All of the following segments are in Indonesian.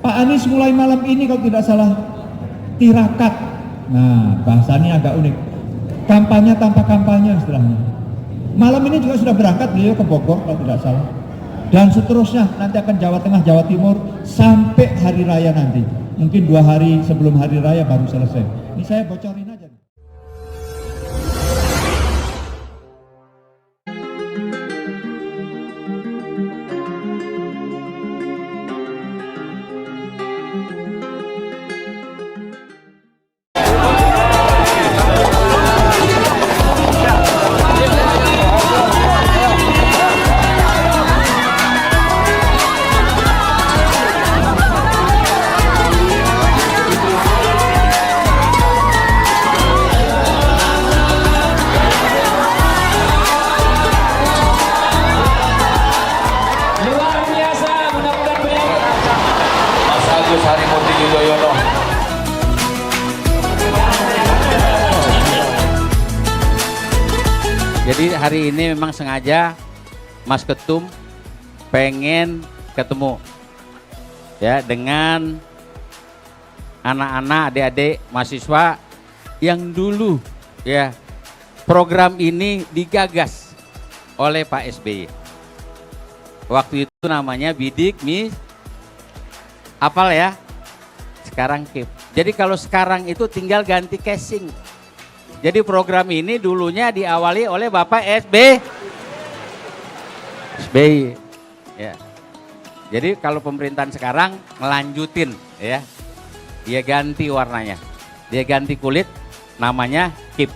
Pak Anies mulai malam ini kalau tidak salah tirakat. Nah, bahasanya agak unik. Kampanye tanpa kampanye istilahnya. Malam ini juga sudah berangkat beliau ke Bogor kalau tidak salah. Dan seterusnya nanti akan Jawa Tengah, Jawa Timur sampai hari raya nanti. Mungkin 2 hari sebelum hari raya baru selesai. Ini saya bocorin aja. Jadi hari ini memang sengaja Mas Ketum pengen ketemu ya dengan anak-anak, adik-adik mahasiswa yang dulu ya program ini digagas oleh Pak SBY. Waktu itu namanya Bidik Mi apal ya? Sekarang KIP. Jadi kalau sekarang itu tinggal ganti casing. Jadi program ini dulunya diawali oleh Bapak SBY. Ya. Jadi kalau pemerintahan sekarang ngelanjutin ya. Dia ganti warnanya. Dia ganti kulit, namanya KIP.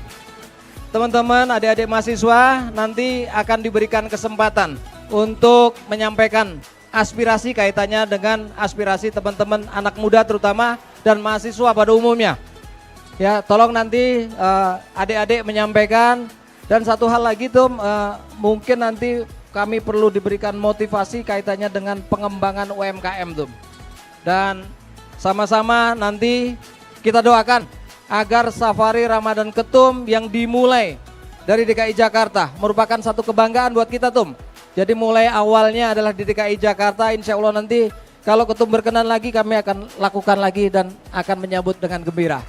Teman-teman, adik-adik mahasiswa nanti akan diberikan kesempatan untuk menyampaikan aspirasi kaitannya dengan aspirasi teman-teman anak muda terutama dan mahasiswa pada umumnya. Ya, tolong nanti adik-adik menyampaikan. Dan satu hal lagi tuh mungkin nanti kami perlu diberikan motivasi kaitannya dengan pengembangan UMKM tuh. Dan sama-sama nanti kita doakan agar Safari Ramadan Ketum yang dimulai dari DKI Jakarta merupakan satu kebanggaan buat kita Tum. Jadi mulai awalnya adalah di DKI Jakarta, insya Allah nanti kalau Ketum berkenan lagi kami akan lakukan lagi dan akan menyambut dengan gembira.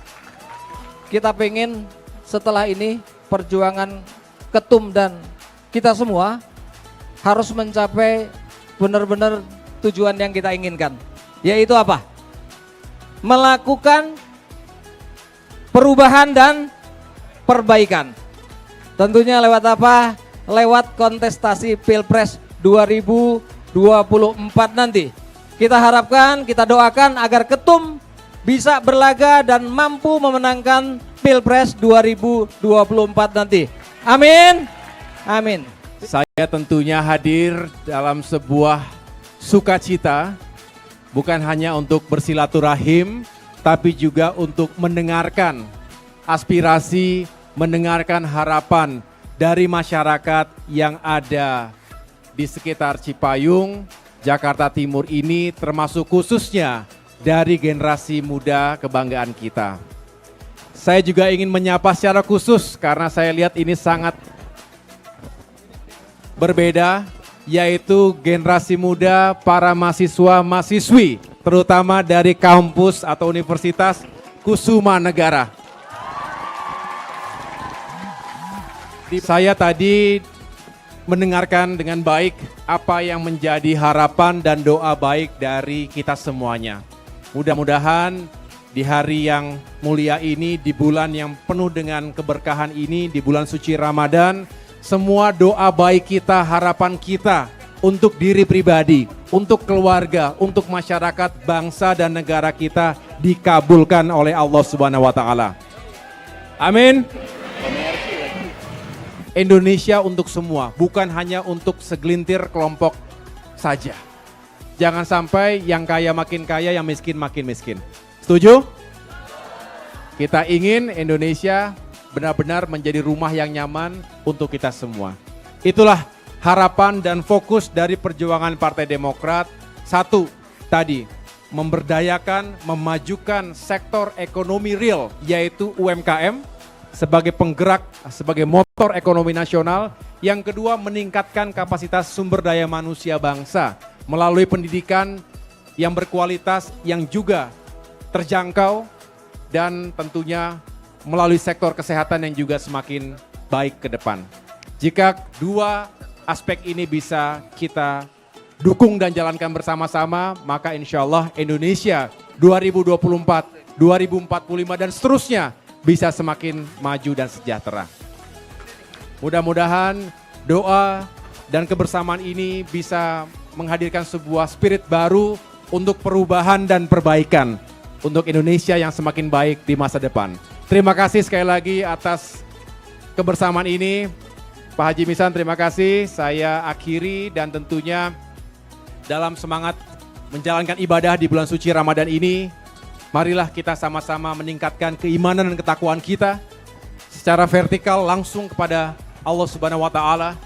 Kita pengen setelah ini perjuangan Ketum dan kita semua harus mencapai benar-benar tujuan yang kita inginkan. Yaitu apa? Melakukan perubahan dan perbaikan. Tentunya lewat apa? Lewat kontestasi Pilpres 2024 nanti. Kita harapkan, kita doakan agar Ketum bisa berlaga dan mampu memenangkan Pilpres 2024 nanti. Amin. Amin. Saya tentunya hadir dalam sebuah sukacita, bukan hanya untuk bersilaturahim, tapi juga untuk mendengarkan aspirasi, mendengarkan harapan dari masyarakat yang ada di sekitar Cipayung, Jakarta Timur ini, termasuk khususnya dari generasi muda kebanggaan kita. Saya juga ingin menyapa secara khusus karena saya lihat ini sangat berbeda, yaitu generasi muda para mahasiswa-mahasiswi, terutama dari kampus atau Universitas Kusuma Negara. Saya tadi mendengarkan dengan baik apa yang menjadi harapan dan doa baik dari kita semuanya. Mudah-mudahan di hari yang mulia ini, di bulan yang penuh dengan keberkahan ini, di bulan suci Ramadan, semua doa baik kita, harapan kita untuk diri pribadi, untuk keluarga, untuk masyarakat, bangsa dan negara kita dikabulkan oleh Allah Subhanahu wa taala. Amin. Indonesia untuk semua, bukan hanya untuk segelintir kelompok saja. Jangan sampai yang kaya makin kaya, yang miskin makin miskin. Setuju? Kita ingin Indonesia benar-benar menjadi rumah yang nyaman untuk kita semua. Itulah harapan dan fokus dari perjuangan Partai Demokrat. Satu, tadi memberdayakan, memajukan sektor ekonomi real, yaitu UMKM sebagai penggerak, sebagai motor ekonomi nasional. Yang kedua, meningkatkan kapasitas sumber daya manusia bangsa melalui pendidikan yang berkualitas, yang juga terjangkau, dan tentunya melalui sektor kesehatan yang juga semakin baik ke depan. Jika dua aspek ini bisa kita dukung dan jalankan bersama-sama, maka insya Allah Indonesia 2024, 2045 dan seterusnya bisa semakin maju dan sejahtera. Mudah-mudahan doa dan kebersamaan ini bisa menghadirkan sebuah spirit baru untuk perubahan dan perbaikan untuk Indonesia yang semakin baik di masa depan. Terima kasih sekali lagi atas kebersamaan ini. Pak Haji Missan, terima kasih. Saya akhiri dan tentunya dalam semangat menjalankan ibadah di bulan suci Ramadan ini, marilah kita sama-sama meningkatkan keimanan dan ketakwaan kita secara vertikal langsung kepada Allah Subhanahu wa taala,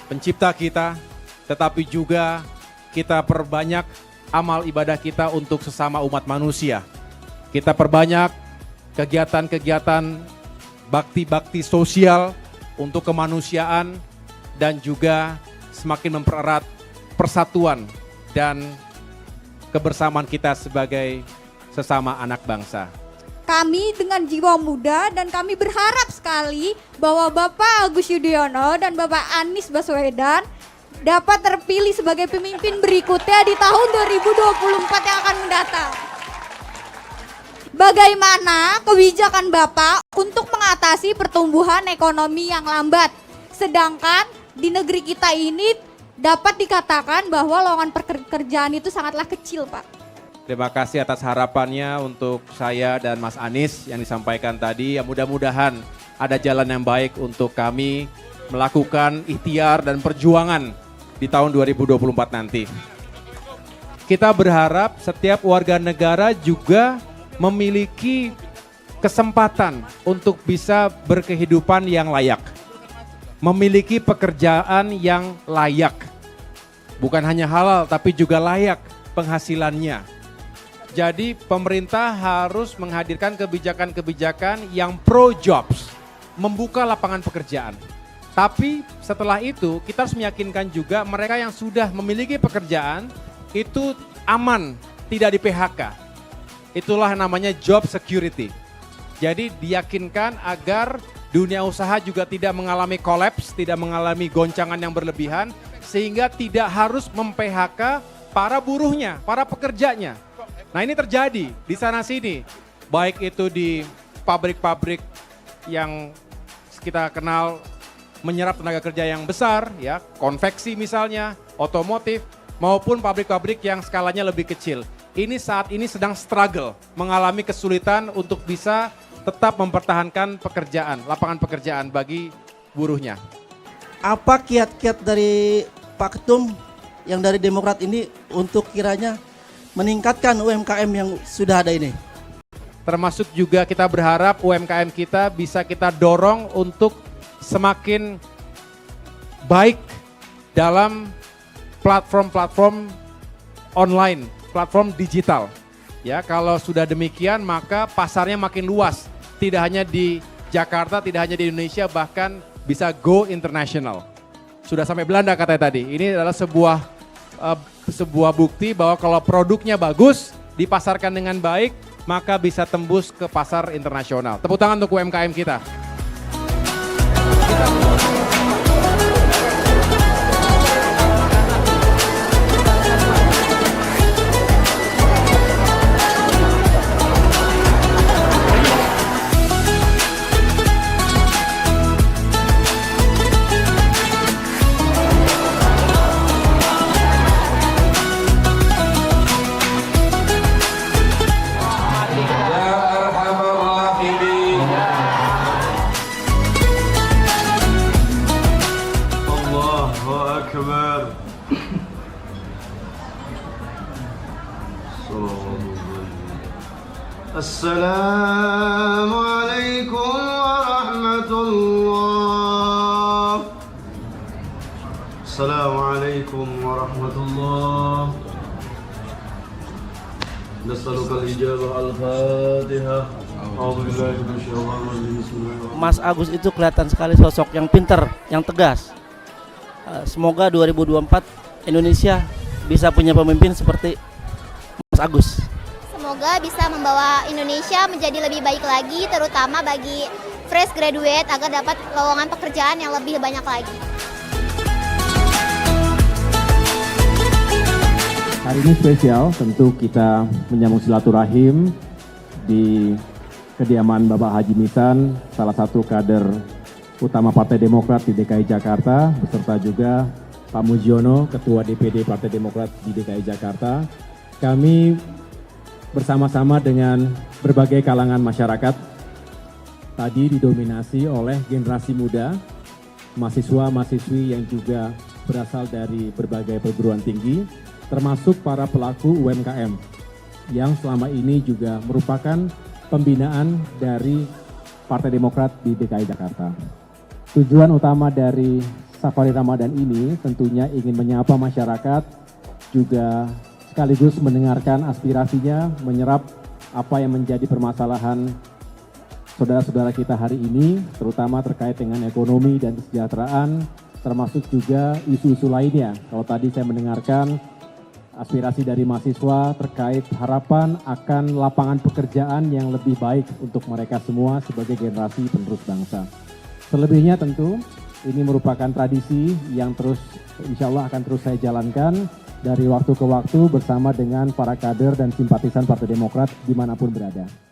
pencipta kita, tetapi juga kita perbanyak amal ibadah kita untuk sesama umat manusia. Kita perbanyak kegiatan-kegiatan bakti-bakti sosial untuk kemanusiaan dan juga semakin mempererat persatuan dan kebersamaan kita sebagai sesama anak bangsa. Kami dengan jiwa muda dan kami berharap sekali bahwa Bapak Agus Yudhoyono dan Bapak Anies Baswedan dapat terpilih sebagai pemimpin berikutnya di tahun 2024 yang akan mendatang. Bagaimana kebijakan Bapak untuk mengatasi pertumbuhan ekonomi yang lambat? Sedangkan di negeri kita ini dapat dikatakan bahwa lowongan pekerjaan itu sangatlah kecil, Pak. Terima kasih atas harapannya untuk saya dan Mas Anies yang disampaikan tadi. Ya, mudah-mudahan ada jalan yang baik untuk kami melakukan ikhtiar dan perjuangan di tahun 2024 nanti. Kita berharap setiap warga negara juga memiliki kesempatan untuk bisa berkehidupan yang layak. Memiliki pekerjaan yang layak. Bukan hanya halal tapi juga layak penghasilannya. Jadi pemerintah harus menghadirkan kebijakan-kebijakan yang pro jobs, membuka lapangan pekerjaan. Tapi setelah itu kita harus meyakinkan juga mereka yang sudah memiliki pekerjaan itu aman, tidak di PHK. Itulah namanya job security. Jadi diyakinkan agar dunia usaha juga tidak mengalami kolaps, tidak mengalami goncangan yang berlebihan, sehingga tidak harus mem-PHK para buruhnya, para pekerjanya. Nah ini terjadi di sana sini, baik itu di pabrik-pabrik yang kita kenal menyerap tenaga kerja yang besar, ya, konveksi misalnya, otomotif, maupun pabrik-pabrik yang skalanya lebih kecil. Ini saat ini sedang struggle, mengalami kesulitan untuk bisa tetap mempertahankan pekerjaan, lapangan pekerjaan bagi buruhnya. Apa kiat-kiat dari Pak Ketum yang dari Demokrat ini untuk kiranya meningkatkan UMKM yang sudah ada ini? Termasuk juga kita berharap UMKM kita bisa kita dorong untuk semakin baik dalam platform-platform online, platform digital. Ya, kalau sudah demikian maka pasarnya makin luas. Tidak hanya di Jakarta, tidak hanya di Indonesia, bahkan bisa go international. Sudah sampai Belanda katanya tadi. Ini adalah sebuah bukti bahwa kalau produknya bagus, dipasarkan dengan baik, maka bisa tembus ke pasar internasional. Tepuk tangan untuk UMKM kita. Assalamualaikum warahmatullah. Assalamualaikum warahmatullah. Nas'alukal ijabah al-Fatihah. A'udzubillahi minasyaitonir rajim. Bismillahirrahmanirrahim. Mas Agus itu kelihatan sekali sosok yang pinter, yang tegas. Semoga 2024 Indonesia bisa punya pemimpin seperti Mas Agus. Semoga bisa membawa Indonesia menjadi lebih baik lagi, terutama bagi fresh graduate agar dapat lowongan pekerjaan yang lebih banyak lagi. Hari ini spesial, tentu kita menyambung silaturahim di kediaman Bapak Haji Misan, salah satu kader utama Partai Demokrat di DKI Jakarta, beserta juga Pak Mujiono, Ketua DPD Partai Demokrat di DKI Jakarta. Kami bersama-sama dengan berbagai kalangan masyarakat, tadi didominasi oleh generasi muda, mahasiswa-mahasiswi yang juga berasal dari berbagai perguruan tinggi, termasuk para pelaku UMKM yang selama ini juga merupakan pembinaan dari Partai Demokrat di DKI Jakarta. Tujuan utama dari Safari Ramadan ini tentunya ingin menyapa masyarakat, juga sekaligus mendengarkan aspirasinya, menyerap apa yang menjadi permasalahan saudara-saudara kita hari ini, terutama terkait dengan ekonomi dan kesejahteraan, termasuk juga isu-isu lainnya. Kalau tadi saya mendengarkan aspirasi dari mahasiswa terkait harapan akan lapangan pekerjaan yang lebih baik untuk mereka semua sebagai generasi penerus bangsa. Selebihnya tentu ini merupakan tradisi yang terus insya Allah akan terus saya jalankan dari waktu ke waktu bersama dengan para kader dan simpatisan Partai Demokrat dimanapun berada.